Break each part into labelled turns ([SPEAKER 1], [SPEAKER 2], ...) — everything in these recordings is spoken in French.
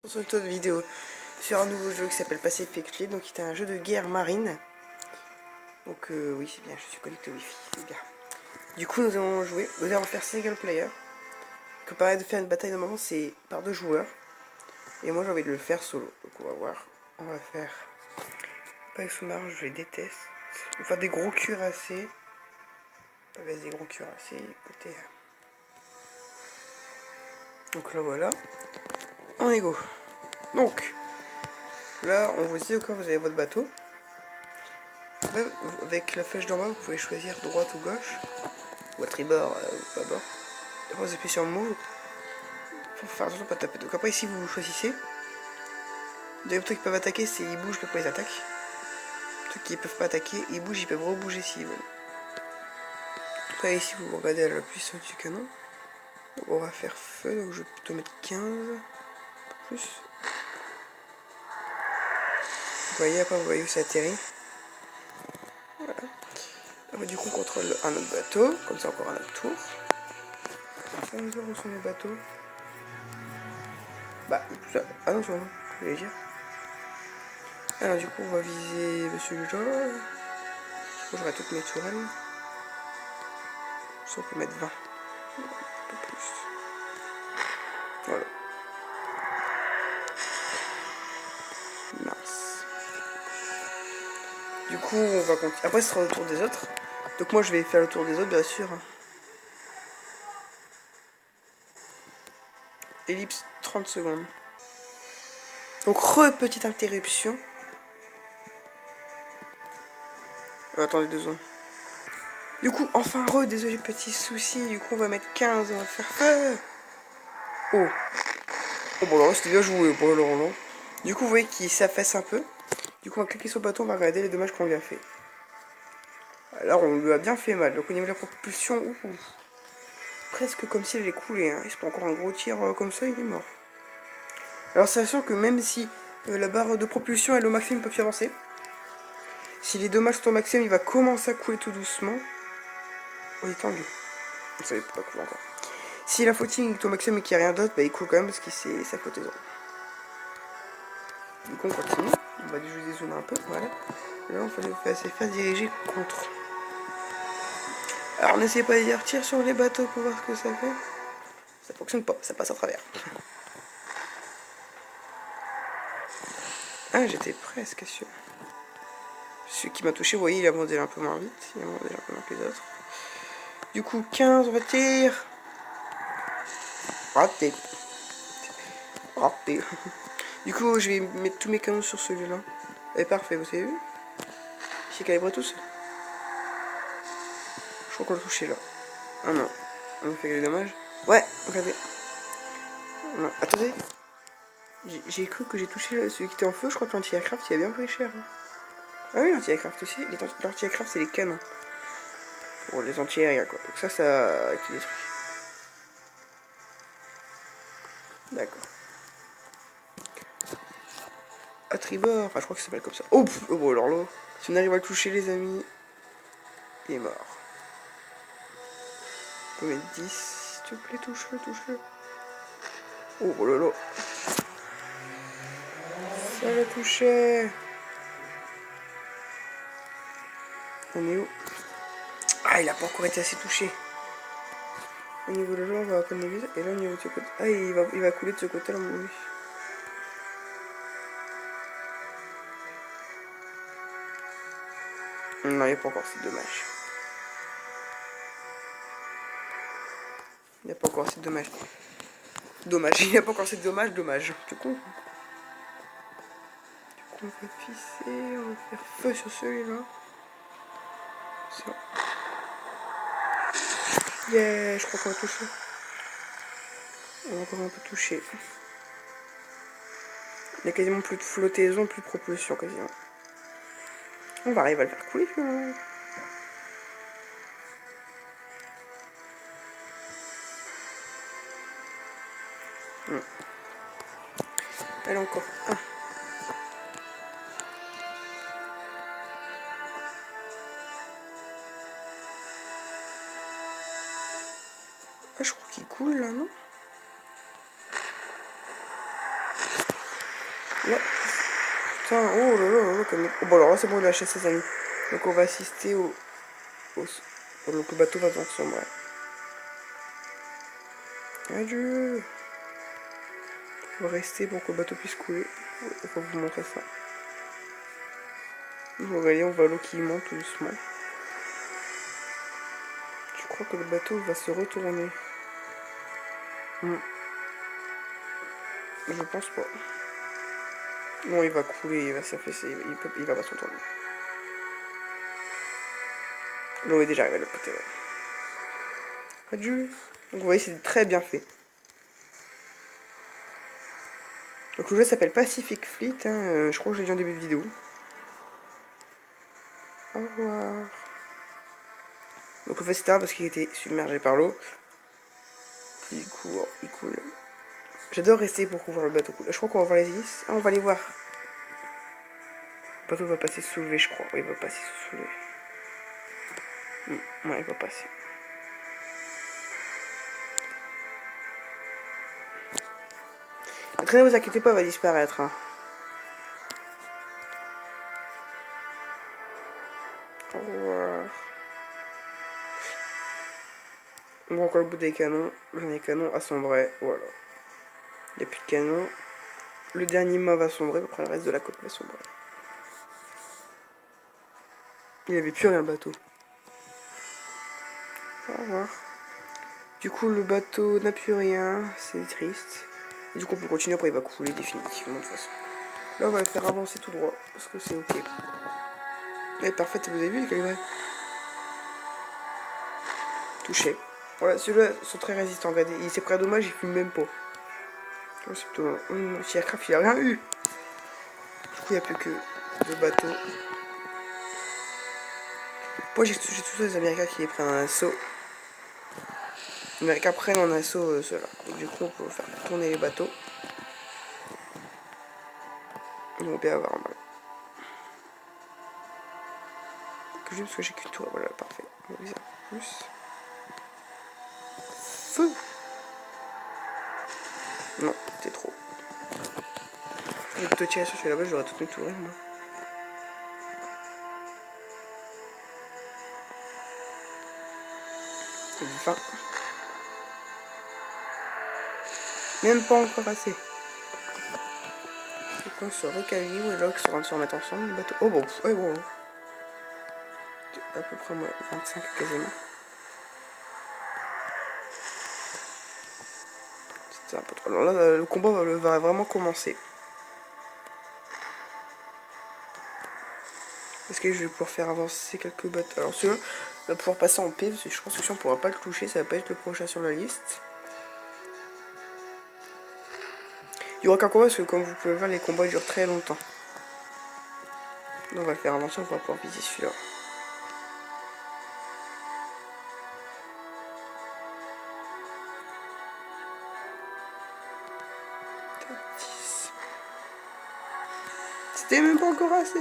[SPEAKER 1] Sur une autre vidéo sur un nouveau jeu qui s'appelle Pacific Fleet, donc qui est un jeu de guerre marine. Donc oui, c'est bien, je suis connecté au wifi, c'est bien. Du coup nous allons jouer, nous allons faire single player. Comparé de faire une bataille normalement c'est par 2 joueurs. Et moi j'ai envie de le faire solo, donc on va voir. On va faire pas avec sous-marin, je les déteste. On va faire des gros cuirassés. On va faire des gros cuirassés, écoutez. Donc là voilà, on est go. Donc là on vous dit au cas vous avez votre bateau. Avec la flèche d'en bas, vous pouvez choisir droite ou gauche, ou à tribord ou à bord. Après, vous appuyez sur move. Faut faire attention à pas taper. Donc après, ici, vous choisissez. Les trucs qui peuvent attaquer, c'est ils bougent quand ils attaquent. Les trucs qui peuvent pas attaquer, ils bougent, ils peuvent rebouger s'ils veulent. Après, ici, vous regardez à la puissance du canon. Donc, on va faire feu, donc je vais plutôt mettre 15. Plus. Vous voyez, après, vous voyez où ça atterrit. Voilà. Après, du coup, on contrôle un autre bateau, comme ça, encore un autre tour. On va voir où sont les bateaux. Bah, tout ça. Ah non, je voulais dire. Alors, du coup, on va viser celui-là. J'aurai toutes mes tourelles. Ça, on peut mettre 20. Un peu plus. Voilà. Mince. Du coup, on va continuer. Après, ce sera le tour des autres. Donc, moi, je vais faire le tour des autres, bien sûr. Ellipse 30 secondes. Donc, petite interruption. Attendez 2 secondes. Du coup, enfin, désolé, petit souci. Du coup, on va mettre 15. On va faire feu. Oh. Oh, bon, alors, c'était bien joué. Bon, alors, non. Du coup, vous voyez qu'il s'affaisse un peu. Du coup, on va cliquer sur le bâton. On va regarder les dommages qu'on lui a fait. Alors, on lui a bien fait mal. Donc, au niveau de la propulsion, presque comme s'il allait couler. Hein. Il se prend encore un gros tir comme ça, il est mort. Alors, sachant que même si la barre de propulsion est au maximum, il peut plus avancer. Si les dommages sont au maximum, il va commencer à couler tout doucement. Oh, il est tendu. Ça ne pas couler encore. Si la footing est au maximum et qu'il n'y a rien d'autre, bah, il coule quand même parce que c'est sa flottaison. Du coup, on continue. On va juste dézoomer un peu. Voilà. Là, on va se faire diriger contre. Alors, n'essayez pas de dire tire sur les bateaux pour voir ce que ça fait. Ça fonctionne pas, ça passe à travers. Ah, j'étais presque sûr. Celui qui m'a touché, vous voyez, il a modélé un peu moins vite. Il a modélé un peu moins que les autres. Du coup, 15, on va tirer. Raté. Raté. Du coup, je vais mettre tous mes canons sur celui-là. Et parfait, vous avez vu? J'ai calibré tous. Je crois qu'on l'a touché là. Ah non. On fait les dommages. Ouais, regardez. Non, attendez. J'ai cru que j'ai touché celui qui était en feu. Je crois que l'anti-aircraft il a bien pris cher. Hein. Ah oui, l'anti-aircraft aussi. L'anti-aircraft c'est les canons. Bon, les anti-aériens quoi. Donc ça qui détruit. D'accord. À tribord. Enfin, je crois que ça s'appelle comme ça. Oh, oh bon, alors là. Si on arrive à le toucher, les amis, il est mort. On peut mettre 10. S'il te plaît, touche-le, touche-le. Oh là là. Ça l'a touché. On est où? Ah, il a pas encore été assez touché. Au niveau de là, on va prendre les vies. Et là, au niveau de ce côté. Ah, il va couler de ce côté-là, mon avis. Non, il n'y a pas encore, c'est dommage. Il n'y a pas encore, c'est dommage. Dommage, il n'y a pas encore, c'est dommage, dommage. Du coup, on va pisser, on va faire feu sur celui-là. Ça. Yeah, je crois qu'on va toucher. On va encore un peu toucher. Il n'y a quasiment plus de flottaison, plus de propulsion quasiment. On va arriver à le faire couler finalement. Allez, encore un. Ah, je crois qu'il coule là, non? Là. Putain, oh là là là, comme... Oh, bon alors là c'est bon, il a lâché ses amis. Donc on va assister au... Donc le bateau va donc sombrer. Adieu. On va rester pour que le bateau puisse couler. On va vous montrer ça. Vous voyez, on voit l'eau qui monte tout doucement. Je crois que le bateau va se retourner. Je pense pas. Non, il va couler, il va s'affaisser, il va pas se retourner. L'eau est déjà arrivée de l'autre côté. Ouais. Adieu. Donc vous voyez, c'est très bien fait. Donc le jeu s'appelle Pacific Fleet, hein, je crois que je l'ai dit en début de vidéo. Au revoir. Donc on fait ça parce qu'il était submergé par l'eau. Il court, il coule. J'adore rester pour voir le bateau couler. Je crois qu'on va voir les hélices. Ah, on va les voir. Le bateau va passer soulevé, je crois. Oui, il va passer soulevé. Ouais, il va passer. La traînée, ne vous inquiétez pas, va disparaître. Hein. Au revoir. On voit encore le bout des canons. Les canons assombrés. Voilà. Il n'y a plus de canons. Le dernier mât va sombrer, après le reste de la côte va sombrer. Il n'y avait plus rien le bateau. Au revoir. Du coup, le bateau n'a plus rien. C'est triste. Et du coup, on peut continuer, après il va couler définitivement de toute façon. Là, on va le faire avancer tout droit. Parce que c'est ok. Elle est parfaite, vous avez vu, les touché. Voilà, ceux-là sont très résistants. Regardez, il s'est pris un dommage, il fume même pas. C'est plutôt un petit aircraft, il a rien eu. Du coup, il n'y a plus que deux bateaux. Moi, j'ai tous les Américains qui les prennent en assaut. Les Américains prennent en assaut ceux-là. Du coup, on peut faire tourner les bateaux. Ils vont bien avoir mal. Que juste parce que j'ai qu'une tour. Voilà, parfait. On va viser un peu plus. Feu! Non, c'est trop. Je vais plutôt tirer sur celui là-bas, j'aurais toute une tourelle, moi. C'est du fin. Même pas encore assez. Donc on se recalibre et là, ils sont en train de se remettre ensemble, les bateaux. Oh bon, ouais, bon. À peu près moi, 25 quasiment. C'était un peu trop. Alors là, le combat va vraiment commencer. Est-ce que je vais pouvoir faire avancer quelques bateaux? Alors celui-là va pouvoir passer en paix, parce que je pense que si on pourra pas le toucher, ça va pas être le prochain sur la liste. Il n'y aura qu'un combat, parce que comme vous pouvez voir, les combats durent très longtemps. Donc on va le faire avancer, on va pouvoir viser celui-là. C'était même pas encore assez.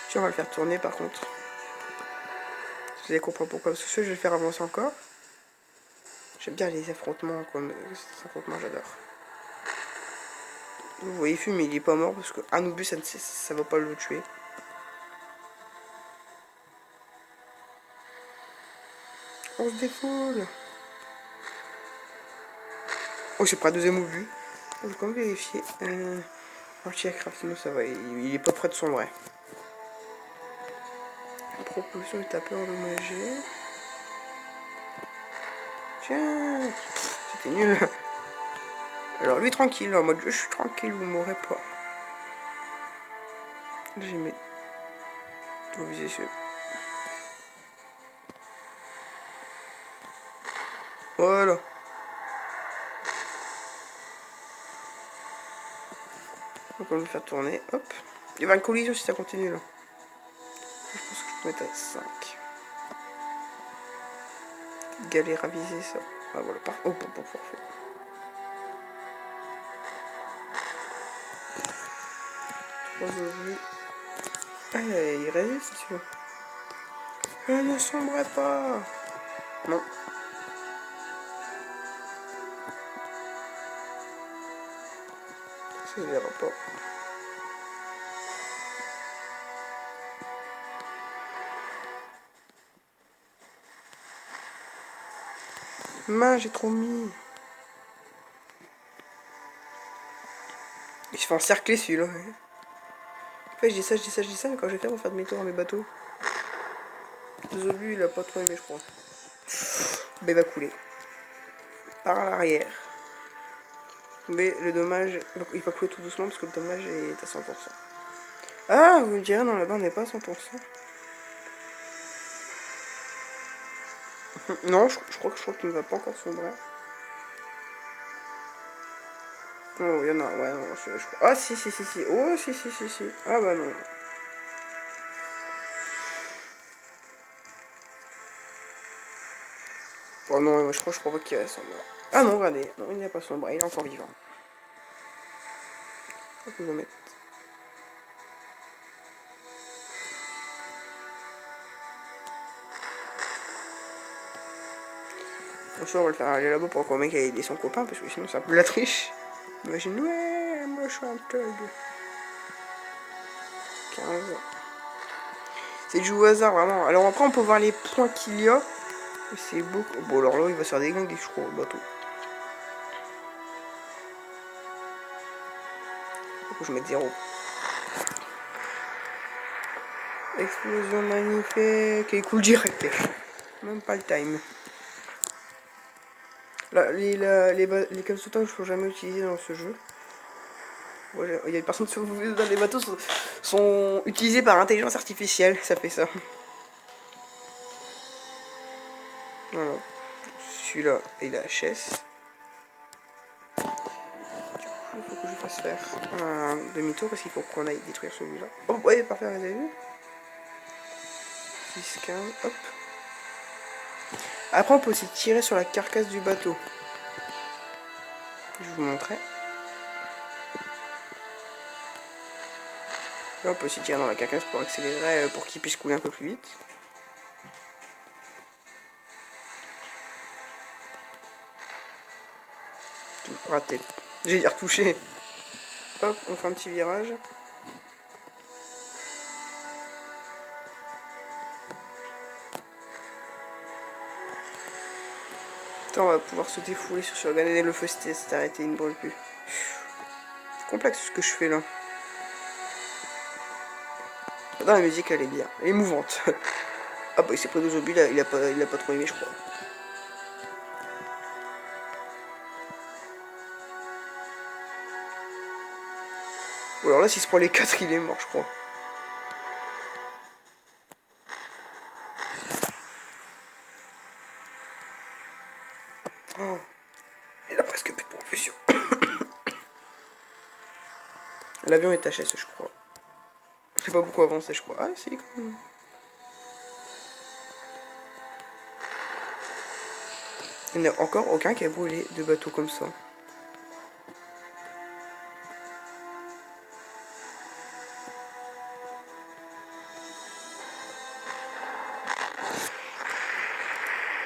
[SPEAKER 1] Si on va le faire tourner par contre. Vous allez comprendre pourquoi. Parce que celui je vais le faire avancer encore. J'aime bien les affrontements comme ces affrontements, j'adore. Vous voyez, il fume, mais il est pas mort parce que Anubis, ça va pas le tuer. On se défoule. Oh, j'ai pris un deuxième obus. Je vais quand même vérifier. Anti-aircraft, sinon ça va, il est pas près de sombrer. La propulsion est un peu endommagée. Tiens, c'était nul. Alors lui tranquille, en mode je suis tranquille, vous m'aurez pas. J'ai mis. Vous visez ce. Voilà. Donc on va le faire tourner. Hop. Il y aura une collision si ça continue là. Je pense que je peux mettre à 5. Galère à viser ça. Ah voilà, parfait. Oh, parfait. Ah, il résiste, tu vois. Ne sombrez pas. Non. Ça ne verra pas. Mince, j'ai trop mis. Il se fait encercler celui-là. Ouais. En fait, je dis ça, je dis ça, je dis ça, mais quand je vais faire, on va faire demi-tour à mes bateaux. Le Zobu, il a pas trop aimé, je crois. Mais il va couler. Par l'arrière. Mais le dommage, il va couler tout doucement parce que le dommage est à 100%. Ah, vous me direz, non, là-bas, on n'est pas à 100%. Non, je crois qu'il ne va pas encore sombrer. Oh, il y en a, ouais, non, je crois. Ah, si, si, si, si. Oh, si, si, si, si. Ah, bah non. Oh non, je crois pas qu'il va sombrer. Ah non, regardez. Non, il n'est pas sombré, il est encore vivant. On peut le mettre. Bonsoir, on va le faire aller là-bas pour qu'on mec ait aidé son copain, parce que sinon ça peut la triche. Imagine, ouais, moi je suis un thug. 15. C'est du au hasard, vraiment. Alors après, on peut voir les points qu'il y a. C'est beau. Bon, alors là, il va se faire des gangs, je crois, au bateau. Faut que je mette 0. Explosion magnifique. Et cool direct. Même pas le time. Là, les câbles sautants, je ne peux jamais utiliser dans ce jeu. Ouais, il y a des personnes dans les bateaux sont utilisées par intelligence artificielle, ça fait ça. Voilà. Celui-là, il a HS. Du coup, il faut que je fasse faire un demi-tour parce qu'il faut qu'on aille détruire celui-là. Oh, ouais, parfait, vous avez vu 10, 15, hop. Après, on peut aussi tirer sur la carcasse du bateau. Je vous montrerai. Là, on peut aussi tirer dans la carcasse pour accélérer, pour qu'il puisse couler un peu plus vite. Raté. J'ai dit retouché. Hop, on fait un petit virage. Putain, on va pouvoir se défouler sur Shogun. Le feu s'est arrêté, il ne brûle plus. C'est complexe ce que je fais là. Dans la musique, elle est bien. Elle est mouvante. Ah bah il s'est pris nos obus, il a pas trop aimé, je crois. Ou alors là, s'il se prend les 4, il est mort, je crois. Oh, il a presque plus de propulsion. L'avion est HS, je crois. J'ai pas beaucoup avancé, je crois. Ah, si, quand même. Il n'y en a encore aucun qui a brûlé de bateau comme ça.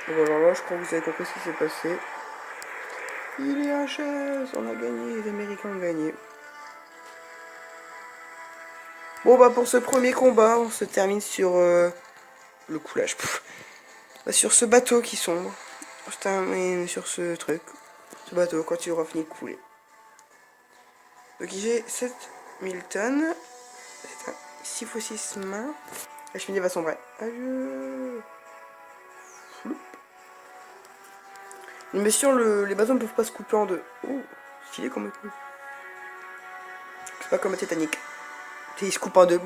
[SPEAKER 1] Bon, alors là, je crois que vous avez compris ce qui s'est passé. Il est HS, on a gagné, les Américains ont gagné. Bon, bah pour ce premier combat, on se termine sur le coulage. Bah, sur ce bateau qui sombre. On se termine sur ce truc. Ce bateau, quand il aura fini de couler. Donc j'ai 7000 tonnes. 6 x 6 mains. La cheminée va sombrer. Adieu. Mais sûr, les bateaux ne peuvent pas se couper en deux. Oh, stylé comme coup. C'est pas comme un Titanic. Il se coupe en deux.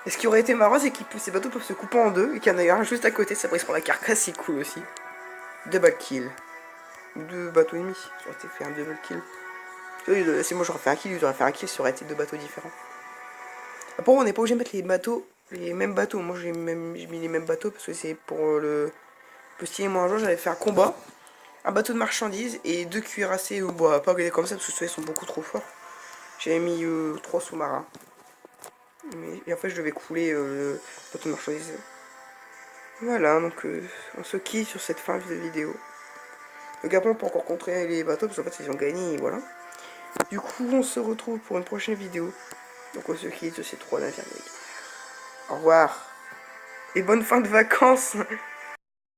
[SPEAKER 1] Et ce qui aurait été marrant, c'est que ces bateaux peuvent se couper en deux et qu'il y en a un juste à côté. Ça brise pour la carcasse, c'est cool aussi. Double kill. 2 bateaux ennemis. J'aurais été fait un double kill. C'est moi, j'aurais fait un kill, j'aurais fait un kill, ça aurait été 2 bateaux différents. Après, on n'est pas obligé de mettre les mêmes bateaux. Moi, j'ai mis les mêmes bateaux parce que c'est pour le stylé. Moi, un jour, j'avais fait un combat. Un bateau de marchandises et 2 cuirassés. Bon, pas regarder comme ça parce que ceux-là sont beaucoup trop forts. J'avais mis 3 sous-marins. Et en fait, je devais couler le bateau de marchandises. Voilà, donc on se quitte sur cette fin de vidéo. Le Gabon peut encore contrer les bateaux parce qu'en fait, ils ont gagné et voilà. Du coup, on se retrouve pour une prochaine vidéo. Donc on se quitte, c'est 3 d'infirmiers. Au revoir. Et bonne fin de vacances.